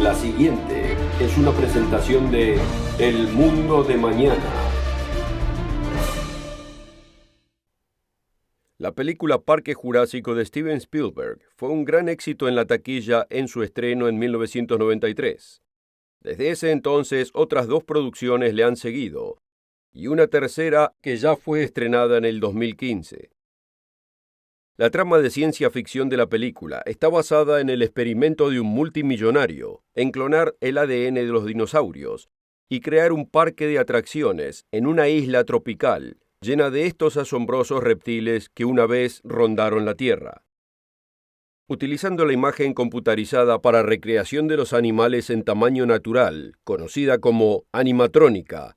La siguiente es una presentación de El Mundo de Mañana. La película Parque Jurásico de Steven Spielberg fue un gran éxito en la taquilla en su estreno en 1993. Desde ese entonces, otras 2 producciones le han seguido, y una tercera que ya fue estrenada en el 2015. La trama de ciencia ficción de la película está basada en el experimento de un multimillonario en clonar el ADN de los dinosaurios y crear un parque de atracciones en una isla tropical llena de estos asombrosos reptiles que una vez rondaron la Tierra. Utilizando la imagen computarizada para recreación de los animales en tamaño natural, conocida como animatrónica,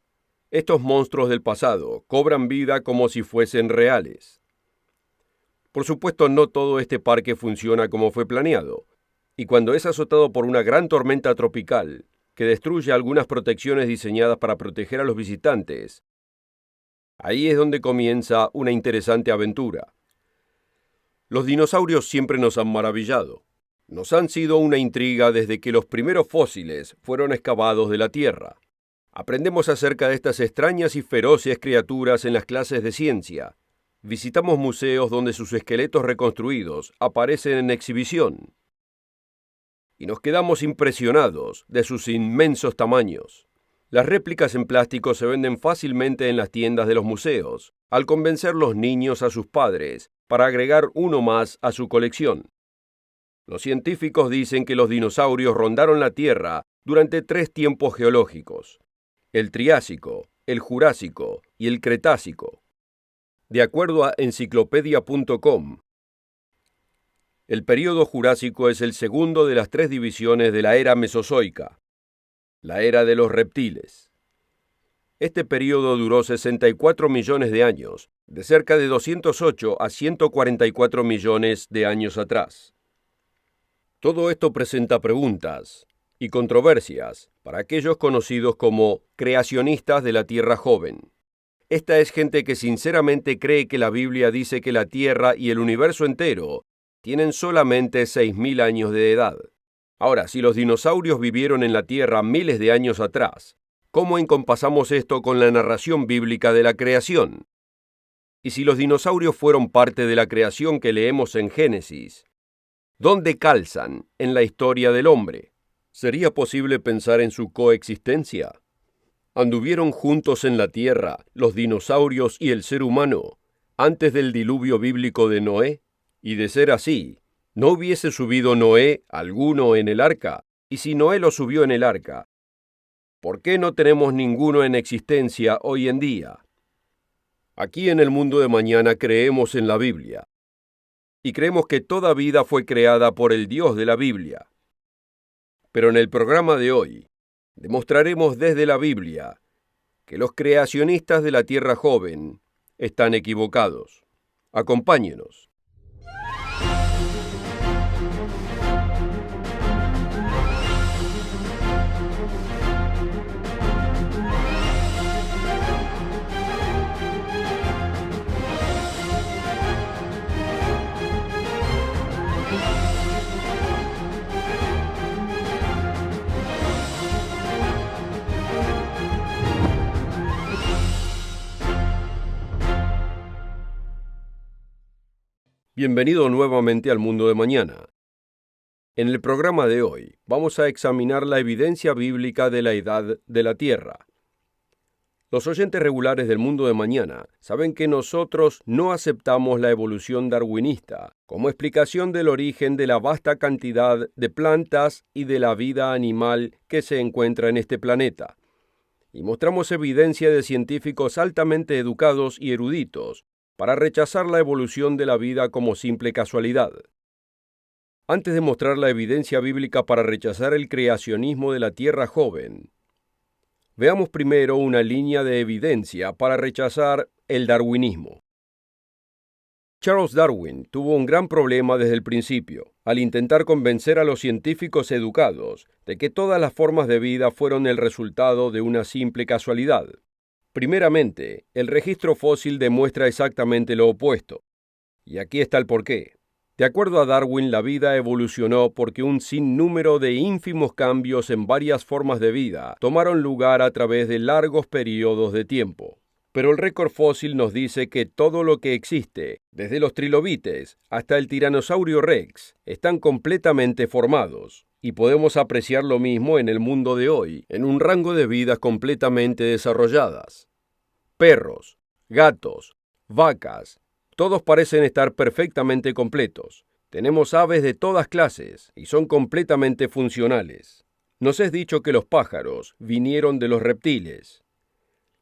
estos monstruos del pasado cobran vida como si fuesen reales. Por supuesto, no todo este parque funciona como fue planeado, y cuando es azotado por una gran tormenta tropical que destruye algunas protecciones diseñadas para proteger a los visitantes, ahí es donde comienza una interesante aventura. Los dinosaurios siempre nos han maravillado. Nos han sido una intriga desde que los primeros fósiles fueron excavados de la Tierra. Aprendemos acerca de estas extrañas y feroces criaturas en las clases de ciencia. Visitamos museos donde sus esqueletos reconstruidos aparecen en exhibición. Y nos quedamos impresionados de sus inmensos tamaños. Las réplicas en plástico se venden fácilmente en las tiendas de los museos, al convencer los niños a sus padres para agregar uno más a su colección. Los científicos dicen que los dinosaurios rondaron la Tierra durante 3 tiempos geológicos: el Triásico, el Jurásico y el Cretácico. De acuerdo a enciclopedia.com, el período Jurásico es el segundo de las 3 divisiones de la era Mesozoica, la era de los reptiles. Este período duró 64 millones de años, de cerca de 208 a 144 millones de años atrás. Todo esto presenta preguntas y controversias para aquellos conocidos como creacionistas de la Tierra joven. Esta es gente que sinceramente cree que la Biblia dice que la Tierra y el universo entero tienen solamente 6.000 años de edad. Ahora, si los dinosaurios vivieron en la Tierra miles de años atrás, ¿cómo encompasamos esto con la narración bíblica de la creación? Y si los dinosaurios fueron parte de la creación que leemos en Génesis, ¿dónde calzan en la historia del hombre? ¿Sería posible pensar en su coexistencia? ¿Anduvieron juntos en la Tierra los dinosaurios y el ser humano antes del diluvio bíblico de Noé? Y de ser así, ¿no hubiese subido Noé alguno en el arca? Y si Noé lo subió en el arca, ¿por qué no tenemos ninguno en existencia hoy en día? Aquí en el Mundo de Mañana creemos en la Biblia, y creemos que toda vida fue creada por el Dios de la Biblia. Pero en el programa de hoy, demostraremos desde la Biblia que los creacionistas de la Tierra joven están equivocados. Acompáñenos. Bienvenido nuevamente al Mundo de Mañana. En el programa de hoy vamos a examinar la evidencia bíblica de la edad de la Tierra. Los oyentes regulares del Mundo de Mañana saben que nosotros no aceptamos la evolución darwinista como explicación del origen de la vasta cantidad de plantas y de la vida animal que se encuentra en este planeta. Y mostramos evidencia de científicos altamente educados y eruditos para rechazar la evolución de la vida como simple casualidad. Antes de mostrar la evidencia bíblica para rechazar el creacionismo de la Tierra joven, veamos primero una línea de evidencia para rechazar el darwinismo. Charles Darwin tuvo un gran problema desde el principio, al intentar convencer a los científicos educados de que todas las formas de vida fueron el resultado de una simple casualidad. Primeramente, el registro fósil demuestra exactamente lo opuesto. Y aquí está el porqué. De acuerdo a Darwin, la vida evolucionó porque un sinnúmero de ínfimos cambios en varias formas de vida tomaron lugar a través de largos periodos de tiempo. Pero el récord fósil nos dice que todo lo que existe, desde los trilobites hasta el tiranosaurio rex, están completamente formados. Y podemos apreciar lo mismo en el mundo de hoy, en un rango de vidas completamente desarrolladas. Perros, gatos, vacas, todos parecen estar perfectamente completos. Tenemos aves de todas clases y son completamente funcionales. Nos es dicho que los pájaros vinieron de los reptiles.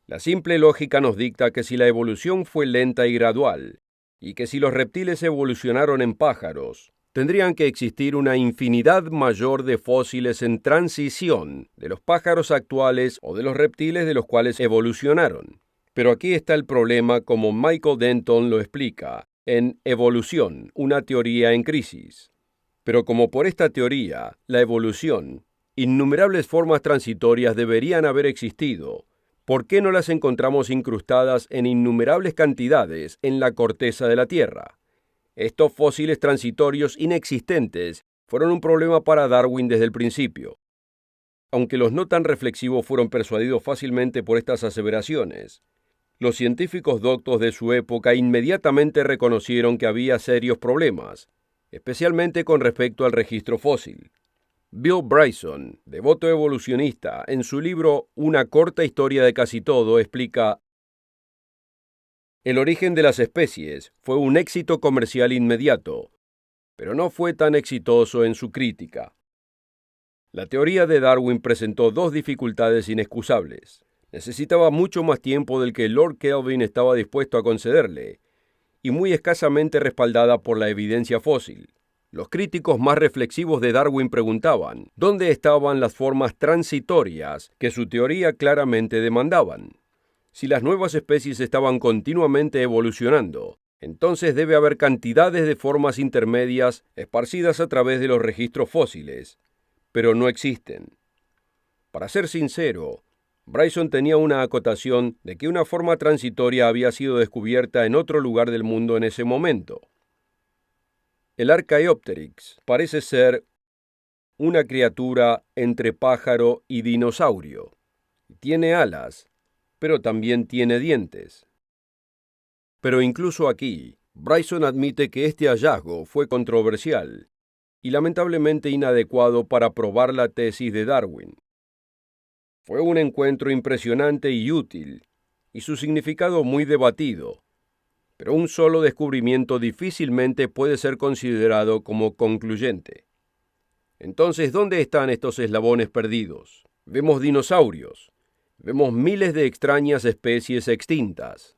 La simple lógica nos dicta que si la evolución fue lenta y gradual, y que si los reptiles evolucionaron en pájaros, tendrían que existir una infinidad mayor de fósiles en transición de los pájaros actuales o de los reptiles de los cuales evolucionaron. Pero aquí está el problema, como Michael Denton lo explica, en Evolución, una teoría en crisis. Pero como por esta teoría, la evolución, innumerables formas transitorias deberían haber existido, ¿por qué no las encontramos incrustadas en innumerables cantidades en la corteza de la Tierra? Estos fósiles transitorios inexistentes fueron un problema para Darwin desde el principio. Aunque los no tan reflexivos fueron persuadidos fácilmente por estas aseveraciones, los científicos doctos de su época inmediatamente reconocieron que había serios problemas, especialmente con respecto al registro fósil. Bill Bryson, devoto evolucionista, en su libro Una corta historia de casi todo, explica: el origen de las especies fue un éxito comercial inmediato, pero no fue tan exitoso en su crítica. La teoría de Darwin presentó dos dificultades inexcusables. Necesitaba mucho más tiempo del que Lord Kelvin estaba dispuesto a concederle, y muy escasamente respaldada por la evidencia fósil. Los críticos más reflexivos de Darwin preguntaban, ¿dónde estaban las formas transitorias que su teoría claramente demandaban? Si las nuevas especies estaban continuamente evolucionando, entonces debe haber cantidades de formas intermedias esparcidas a través de los registros fósiles, pero no existen. Para ser sincero, Bryson tenía una acotación de que una forma transitoria había sido descubierta en otro lugar del mundo en ese momento. El Archaeopteryx parece ser una criatura entre pájaro y dinosaurio. Tiene alas, pero también tiene dientes. Pero incluso aquí, Bryson admite que este hallazgo fue controversial y lamentablemente inadecuado para probar la tesis de Darwin. Fue un encuentro impresionante y útil, y su significado muy debatido, pero un solo descubrimiento difícilmente puede ser considerado como concluyente. Entonces, ¿dónde están estos eslabones perdidos? Vemos dinosaurios, vemos miles de extrañas especies extintas,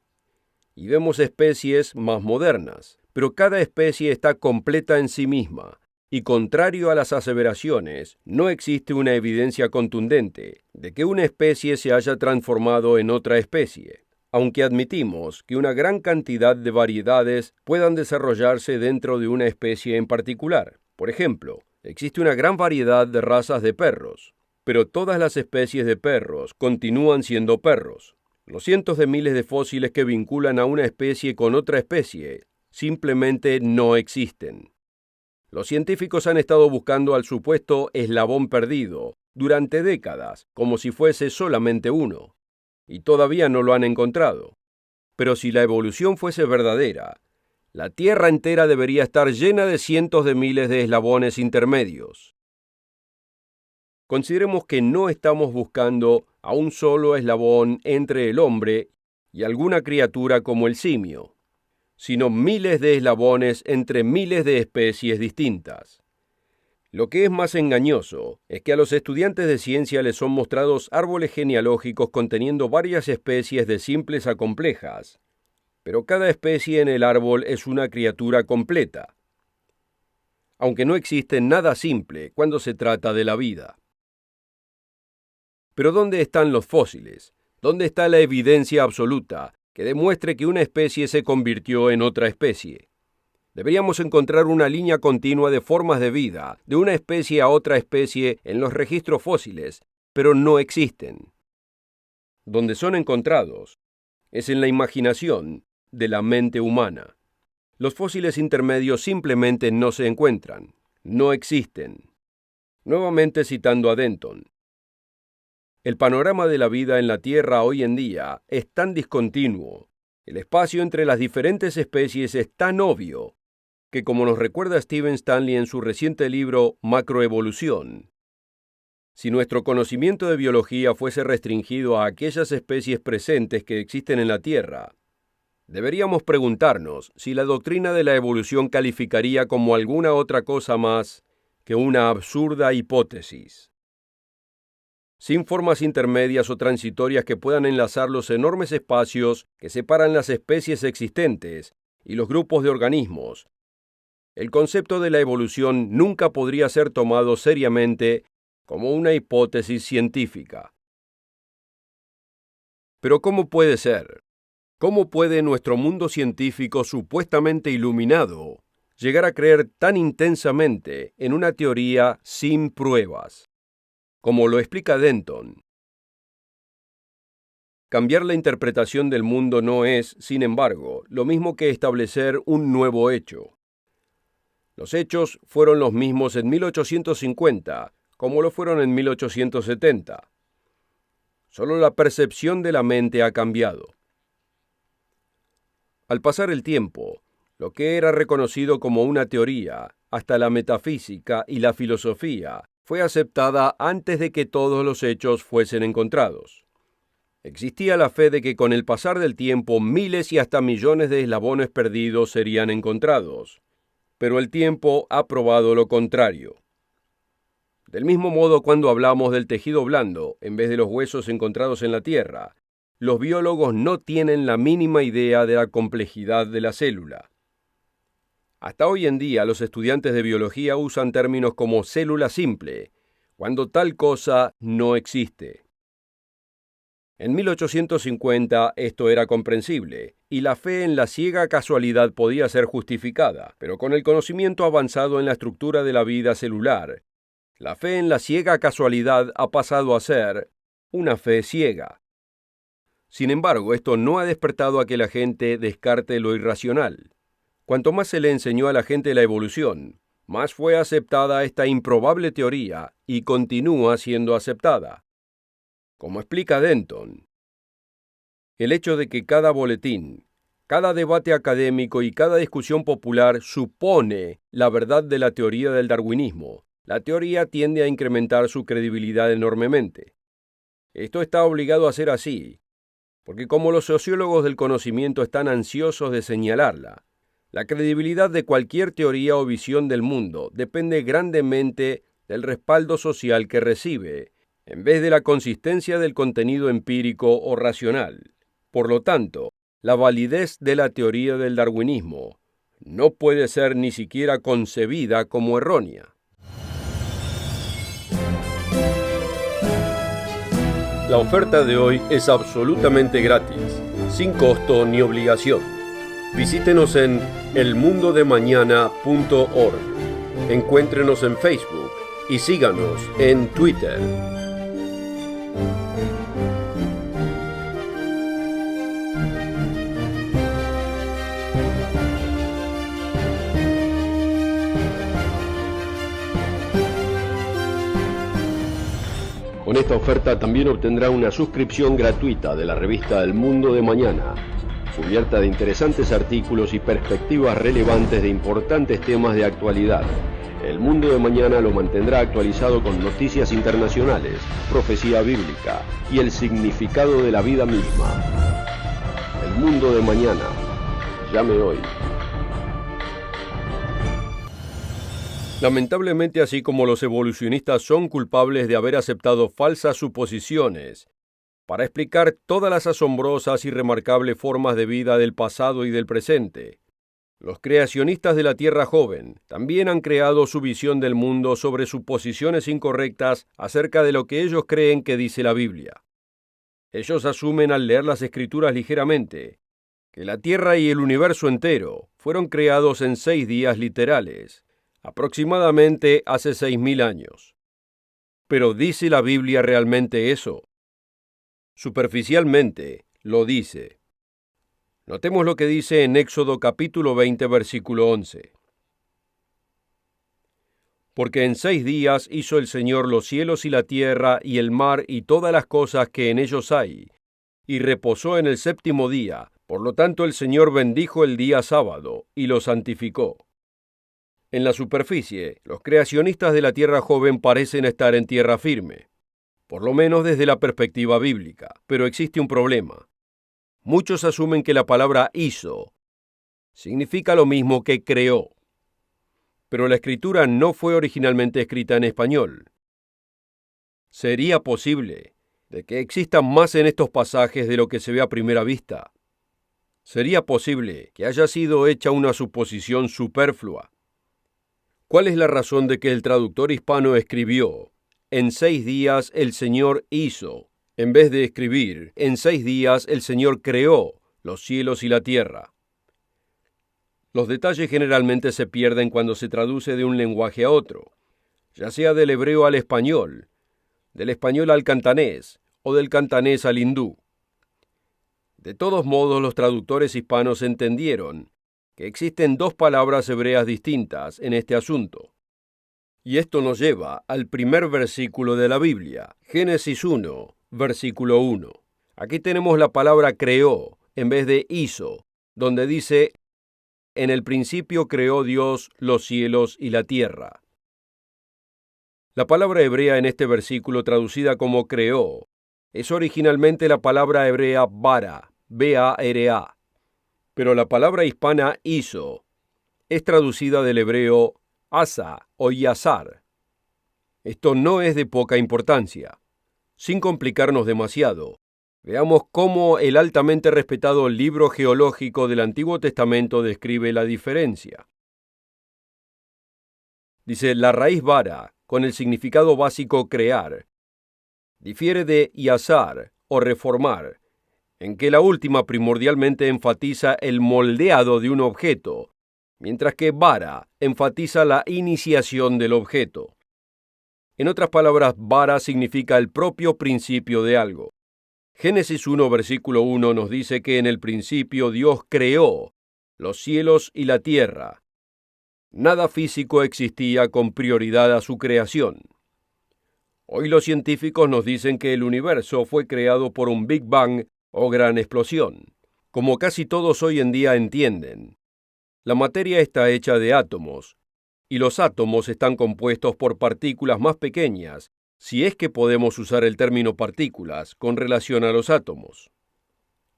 y vemos especies más modernas, pero cada especie está completa en sí misma, y contrario a las aseveraciones, no existe una evidencia contundente de que una especie se haya transformado en otra especie, aunque admitimos que una gran cantidad de variedades puedan desarrollarse dentro de una especie en particular. Por ejemplo, existe una gran variedad de razas de perros, pero todas las especies de perros continúan siendo perros. Los cientos de miles de fósiles que vinculan a una especie con otra especie simplemente no existen. Los científicos han estado buscando al supuesto eslabón perdido durante décadas, como si fuese solamente uno, y todavía no lo han encontrado. Pero si la evolución fuese verdadera, la Tierra entera debería estar llena de cientos de miles de eslabones intermedios. Consideremos que no estamos buscando a un solo eslabón entre el hombre y alguna criatura como el simio, sino miles de eslabones entre miles de especies distintas. Lo que es más engañoso es que a los estudiantes de ciencia les son mostrados árboles genealógicos conteniendo varias especies de simples a complejas, pero cada especie en el árbol es una criatura completa, aunque no existe nada simple cuando se trata de la vida. Pero ¿dónde están los fósiles? ¿Dónde está la evidencia absoluta que demuestre que una especie se convirtió en otra especie? Deberíamos encontrar una línea continua de formas de vida, de una especie a otra especie en los registros fósiles, pero no existen. Donde son encontrados es en la imaginación de la mente humana. Los fósiles intermedios simplemente no se encuentran, no existen. Nuevamente citando a Denton. El panorama de la vida en la Tierra hoy en día es tan discontinuo, el espacio entre las diferentes especies es tan obvio, que como nos recuerda Stephen Stanley en su reciente libro Macroevolución, si nuestro conocimiento de biología fuese restringido a aquellas especies presentes que existen en la Tierra, deberíamos preguntarnos si la doctrina de la evolución calificaría como alguna otra cosa más que una absurda hipótesis. Sin formas intermedias o transitorias que puedan enlazar los enormes espacios que separan las especies existentes y los grupos de organismos, el concepto de la evolución nunca podría ser tomado seriamente como una hipótesis científica. Pero ¿cómo puede ser? ¿Cómo puede nuestro mundo científico supuestamente iluminado llegar a creer tan intensamente en una teoría sin pruebas? Como lo explica Denton, cambiar la interpretación del mundo no es, sin embargo, lo mismo que establecer un nuevo hecho. Los hechos fueron los mismos en 1850, como lo fueron en 1870. Solo la percepción de la mente ha cambiado. Al pasar el tiempo, lo que era reconocido como una teoría, hasta la metafísica y la filosofía, fue aceptada antes de que todos los hechos fuesen encontrados. Existía la fe de que con el pasar del tiempo miles y hasta millones de eslabones perdidos serían encontrados, pero el tiempo ha probado lo contrario. Del mismo modo, cuando hablamos del tejido blando, en vez de los huesos encontrados en la Tierra, los biólogos no tienen la mínima idea de la complejidad de la célula. Hasta hoy en día, los estudiantes de biología usan términos como célula simple, cuando tal cosa no existe. En 1850 esto era comprensible, y la fe en la ciega casualidad podía ser justificada, pero con el conocimiento avanzado en la estructura de la vida celular, la fe en la ciega casualidad ha pasado a ser una fe ciega. Sin embargo, esto no ha despertado a que la gente descarte lo irracional. Cuanto más se le enseñó a la gente la evolución, más fue aceptada esta improbable teoría y continúa siendo aceptada. Como explica Denton, el hecho de que cada boletín, cada debate académico y cada discusión popular supone la verdad de la teoría del darwinismo, la teoría tiende a incrementar su credibilidad enormemente. Esto está obligado a ser así, porque como los sociólogos del conocimiento están ansiosos de señalarla, la credibilidad de cualquier teoría o visión del mundo depende grandemente del respaldo social que recibe, en vez de la consistencia del contenido empírico o racional. Por lo tanto, la validez de la teoría del darwinismo no puede ser ni siquiera concebida como errónea. La oferta de hoy es absolutamente gratis, sin costo ni obligación. Visítenos en elmundodemañana.org. Encuéntrenos en Facebook y síganos en Twitter. Con esta oferta también obtendrá una suscripción gratuita de la revista El Mundo de Mañana, cubierta de interesantes artículos y perspectivas relevantes de importantes temas de actualidad. El Mundo de Mañana lo mantendrá actualizado con noticias internacionales, profecía bíblica y el significado de la vida misma. El Mundo de Mañana. Llame hoy. Lamentablemente, así como los evolucionistas son culpables de haber aceptado falsas suposiciones para explicar todas las asombrosas y remarcables formas de vida del pasado y del presente, los creacionistas de la Tierra joven también han creado su visión del mundo sobre suposiciones incorrectas acerca de lo que ellos creen que dice la Biblia. Ellos asumen al leer las Escrituras ligeramente que la Tierra y el universo entero fueron creados en 6 días literales, aproximadamente hace 6.000 años. ¿Pero dice la Biblia realmente eso? Superficialmente lo dice. Notemos lo que dice en Éxodo capítulo 20, versículo 11. Porque en 6 días hizo el Señor los cielos y la tierra y el mar y todas las cosas que en ellos hay, y reposó en el 7º día. Por lo tanto el Señor bendijo el día sábado y lo santificó. En la superficie, los creacionistas de la tierra joven parecen estar en tierra firme, por lo menos desde la perspectiva bíblica, pero existe un problema. Muchos asumen que la palabra hizo significa lo mismo que creó, pero la escritura no fue originalmente escrita en español. ¿Sería posible de que existan más en estos pasajes de lo que se ve a primera vista? ¿Sería posible que haya sido hecha una suposición superflua? ¿Cuál es la razón de que el traductor hispano escribió, en 6 días el Señor hizo, en vez de escribir, en 6 días el Señor creó los cielos y la tierra? Los detalles generalmente se pierden cuando se traduce de un lenguaje a otro, ya sea del hebreo al español al cantanés o del cantanés al hindú. De todos modos, los traductores hispanos entendieron que existen 2 palabras hebreas distintas en este asunto. Y esto nos lleva al primer versículo de la Biblia, Génesis 1, versículo 1. Aquí tenemos la palabra creó en vez de hizo, donde dice, en el principio creó Dios los cielos y la tierra. La palabra hebrea en este versículo traducida como creó es originalmente la palabra hebrea bara, B-A-R-A, pero la palabra hispana hizo es traducida del hebreo asa o yazar. Esto no es de poca importancia. Sin complicarnos demasiado, veamos cómo el altamente respetado libro geológico del Antiguo Testamento describe la diferencia. Dice, la raíz bara, con el significado básico crear, difiere de yazar o reformar, en que la última primordialmente enfatiza el moldeado de un objeto, mientras que bara enfatiza la iniciación del objeto. En otras palabras, bara significa el propio principio de algo. Génesis 1, versículo 1 nos dice que en el principio Dios creó los cielos y la tierra. Nada físico existía con prioridad a su creación. Hoy los científicos nos dicen que el universo fue creado por un Big Bang o gran explosión. Como casi todos hoy en día entienden, la materia está hecha de átomos, y los átomos están compuestos por partículas más pequeñas, si es que podemos usar el término partículas con relación a los átomos.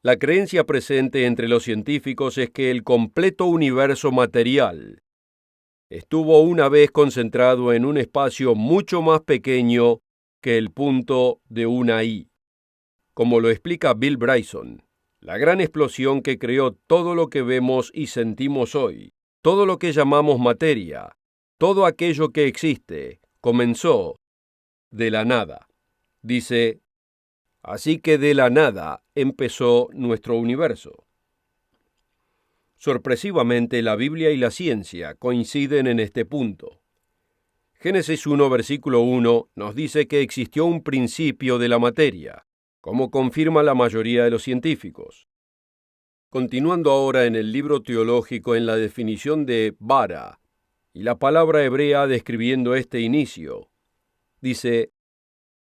La creencia presente entre los científicos es que el completo universo material estuvo una vez concentrado en un espacio mucho más pequeño que el punto de una I. Como lo explica Bill Bryson, la gran explosión que creó todo lo que vemos y sentimos hoy, todo lo que llamamos materia, todo aquello que existe, comenzó de la nada. Dice, así que de la nada empezó nuestro universo. Sorpresivamente, la Biblia y la ciencia coinciden en este punto. Génesis 1, versículo 1 nos dice que existió un principio de la materia, como confirma la mayoría de los científicos. Continuando ahora en el libro teológico en la definición de bara, y la palabra hebrea describiendo este inicio, dice,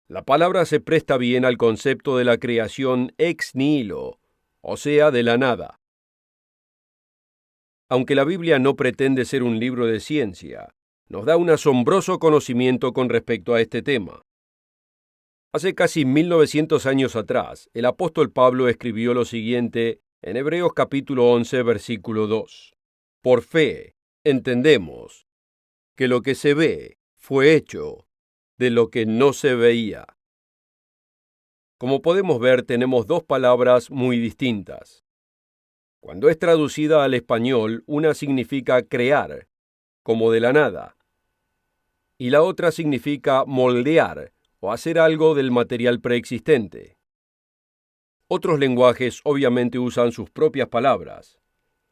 la palabra se presta bien al concepto de la creación ex nihilo, o sea, de la nada. Aunque la Biblia no pretende ser un libro de ciencia, nos da un asombroso conocimiento con respecto a este tema. Hace casi 1900 años atrás, el apóstol Pablo escribió lo siguiente en Hebreos capítulo 11, versículo 2. Por fe, entendemos que lo que se ve fue hecho de lo que no se veía. Como podemos ver, tenemos 2 palabras muy distintas. Cuando es traducida al español, una significa crear, como de la nada, y la otra significa moldear o hacer algo del material preexistente. Otros lenguajes obviamente usan sus propias palabras,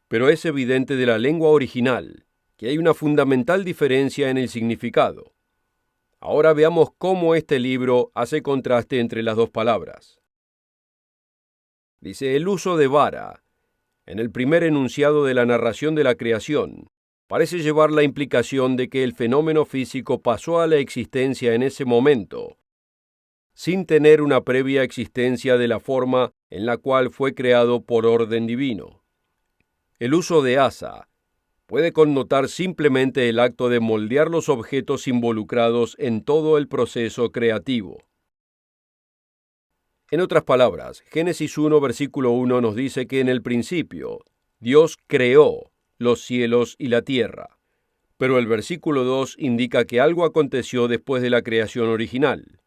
pero es evidente de la lengua original que hay una fundamental diferencia en el significado. Ahora veamos cómo este libro hace contraste entre las 2 palabras. Dice, el uso de vara en el primer enunciado de la narración de la creación, parece llevar la implicación de que el fenómeno físico pasó a la existencia en ese momento, sin tener una previa existencia de la forma en la cual fue creado por orden divino. El uso de asa puede connotar simplemente el acto de moldear los objetos involucrados en todo el proceso creativo. En otras palabras, Génesis 1, versículo 1 nos dice que en el principio Dios creó los cielos y la tierra, pero el versículo 2 indica que algo aconteció después de la creación original.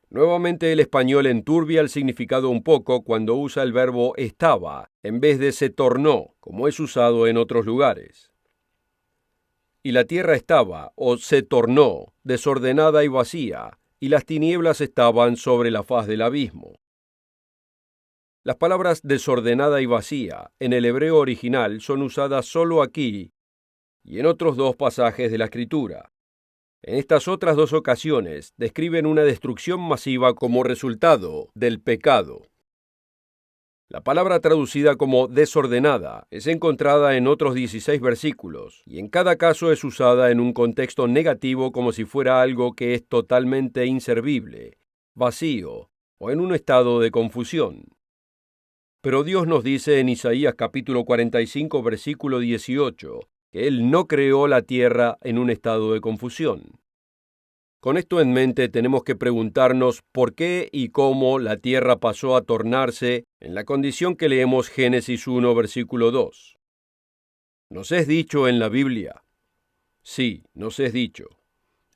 Nuevamente el español enturbia el significado un poco cuando usa el verbo estaba en vez de se tornó, como es usado en otros lugares. Y la tierra estaba, o se tornó, desordenada y vacía, y las tinieblas estaban sobre la faz del abismo. Las palabras desordenada y vacía en el hebreo original son usadas solo aquí y en otros dos pasajes de la Escritura. En estas otras dos ocasiones describen una destrucción masiva como resultado del pecado. La palabra traducida como desordenada es encontrada en otros 16 versículos y en cada caso es usada en un contexto negativo como si fuera algo que es totalmente inservible, vacío o en un estado de confusión. Pero Dios nos dice en Isaías capítulo 45, versículo 18, que Él no creó la tierra en un estado de confusión. Con esto en mente tenemos que preguntarnos por qué y cómo la tierra pasó a tornarse en la condición que leemos Génesis 1, versículo 2. ¿Nos es dicho en la Biblia? Sí, nos es dicho.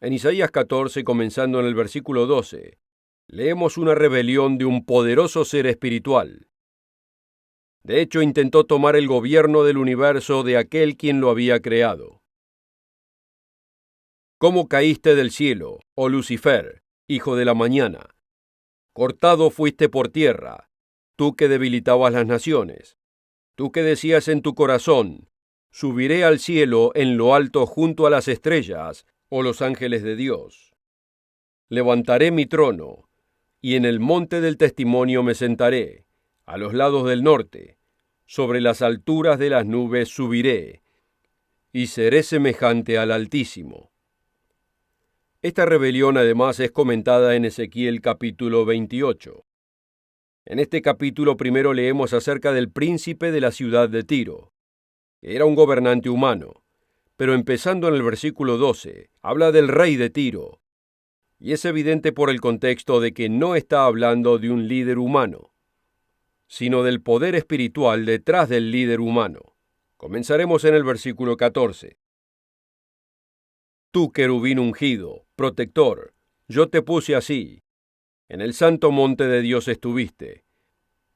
En Isaías 14, comenzando en el versículo 12, leemos una rebelión de un poderoso ser espiritual. De hecho, intentó tomar el gobierno del universo de aquel quien lo había creado. ¿Cómo caíste del cielo, oh Lucifer, hijo de la mañana? Cortado fuiste por tierra, tú que debilitabas las naciones. Tú que decías en tu corazón, subiré al cielo en lo alto junto a las estrellas, o los ángeles de Dios. Levantaré mi trono, y en el monte del testimonio me sentaré, a los lados del norte, sobre las alturas de las nubes subiré, y seré semejante al Altísimo. Esta rebelión además es comentada en Ezequiel capítulo 28. En este capítulo primero leemos acerca del príncipe de la ciudad de Tiro. Era un gobernante humano, pero empezando en el versículo 12, habla del rey de Tiro, y es evidente por el contexto de que no está hablando de un líder humano, sino del poder espiritual detrás del líder humano. Comenzaremos en el versículo 14. Tú, querubín ungido, protector, yo te puse así. En el santo monte de Dios estuviste.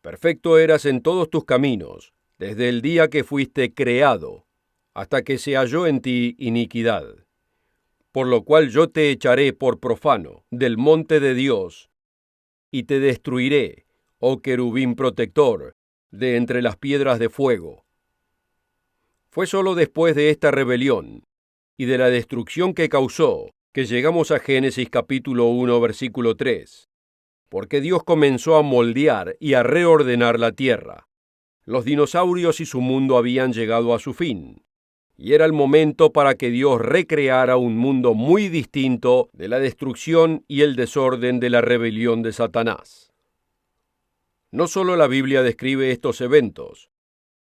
Perfecto eras en todos tus caminos, desde el día que fuiste creado, hasta que se halló en ti iniquidad. Por lo cual yo te echaré por profano del monte de Dios, y te destruiré, oh querubín protector, de entre las piedras de fuego. Fue solo después de esta rebelión y de la destrucción que causó que llegamos a Génesis capítulo 1, versículo 3, porque Dios comenzó a moldear y a reordenar la tierra. Los dinosaurios y su mundo habían llegado a su fin, y era el momento para que Dios recreara un mundo muy distinto de la destrucción y el desorden de la rebelión de Satanás. No solo la Biblia describe estos eventos,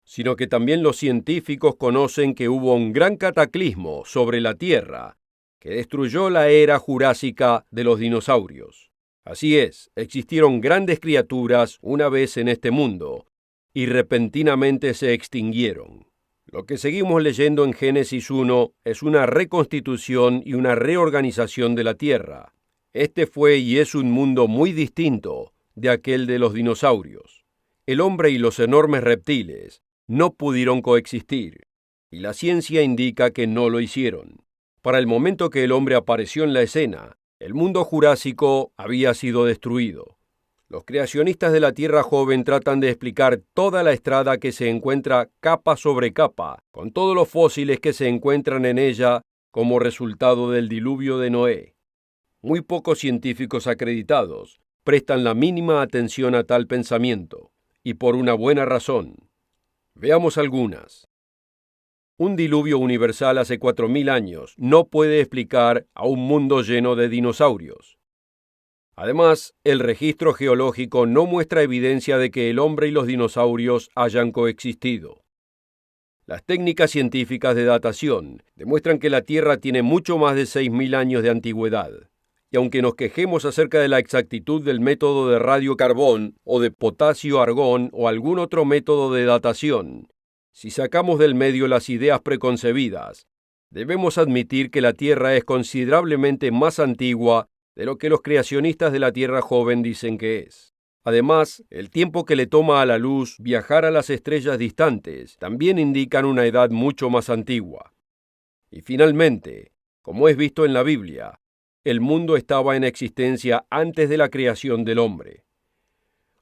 sino que también los científicos conocen que hubo un gran cataclismo sobre la Tierra que destruyó la era jurásica de los dinosaurios. Así es, existieron grandes criaturas una vez en este mundo y repentinamente se extinguieron. Lo que seguimos leyendo en Génesis 1 es una reconstitución y una reorganización de la Tierra. Este fue y es un mundo muy distinto de aquel de los dinosaurios. El hombre y los enormes reptiles no pudieron coexistir, y la ciencia indica que no lo hicieron. Para el momento que el hombre apareció en la escena, el mundo jurásico había sido destruido. Los creacionistas de la Tierra joven tratan de explicar toda la estrada que se encuentra capa sobre capa, con todos los fósiles que se encuentran en ella como resultado del diluvio de Noé. Muy pocos científicos acreditados prestan la mínima atención a tal pensamiento, y por una buena razón. Veamos algunas. Un diluvio universal hace 4.000 años no puede explicar a un mundo lleno de dinosaurios. Además, el registro geológico no muestra evidencia de que el hombre y los dinosaurios hayan coexistido. Las técnicas científicas de datación demuestran que la Tierra tiene mucho más de 6.000 años de antigüedad. Y aunque nos quejemos acerca de la exactitud del método de radiocarbón o de potasio-argón o algún otro método de datación, si sacamos del medio las ideas preconcebidas, debemos admitir que la Tierra es considerablemente más antigua de lo que los creacionistas de la Tierra joven dicen que es. Además, el tiempo que le toma a la luz viajar a las estrellas distantes también indican una edad mucho más antigua. Y finalmente, como es visto en la Biblia, el mundo estaba en existencia antes de la creación del hombre.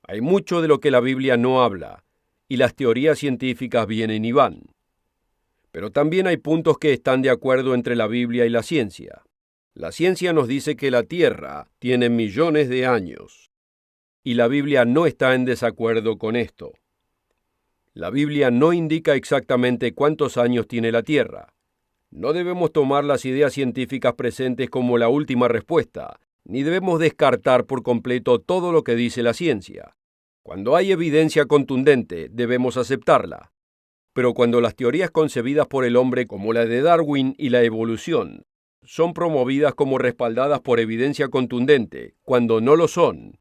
Hay mucho de lo que la Biblia no habla, y las teorías científicas vienen y van. Pero también hay puntos que están de acuerdo entre la Biblia y la ciencia. La ciencia nos dice que la Tierra tiene millones de años, y la Biblia no está en desacuerdo con esto. La Biblia no indica exactamente cuántos años tiene la Tierra. No debemos tomar las ideas científicas presentes como la última respuesta, ni debemos descartar por completo todo lo que dice la ciencia. Cuando hay evidencia contundente, debemos aceptarla. Pero cuando las teorías concebidas por el hombre, como la de Darwin y la evolución, son promovidas como respaldadas por evidencia contundente, cuando no lo son,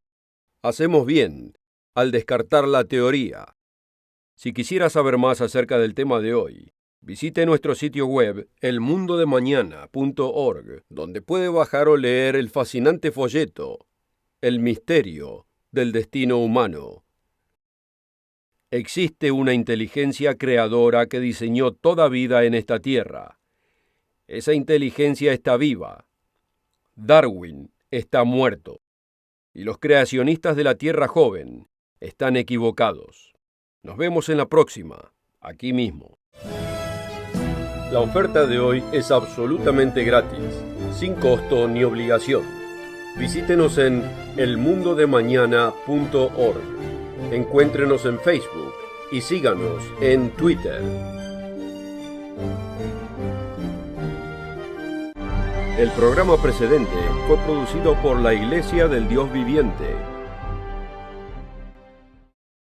hacemos bien al descartar la teoría. Si quisiera saber más acerca del tema de hoy, visite nuestro sitio web elmundodemañana.org, donde puede bajar o leer el fascinante folleto El misterio del destino humano. Existe una inteligencia creadora que diseñó toda vida en esta tierra. Esa inteligencia está viva. Darwin está muerto. Y los creacionistas de la Tierra joven están equivocados. Nos vemos en la próxima, aquí mismo. La oferta de hoy es absolutamente gratis, sin costo ni obligación. Visítenos en elmundodemañana.org. Encuéntrenos en Facebook y síganos en Twitter. El programa precedente fue producido por la Iglesia del Dios Viviente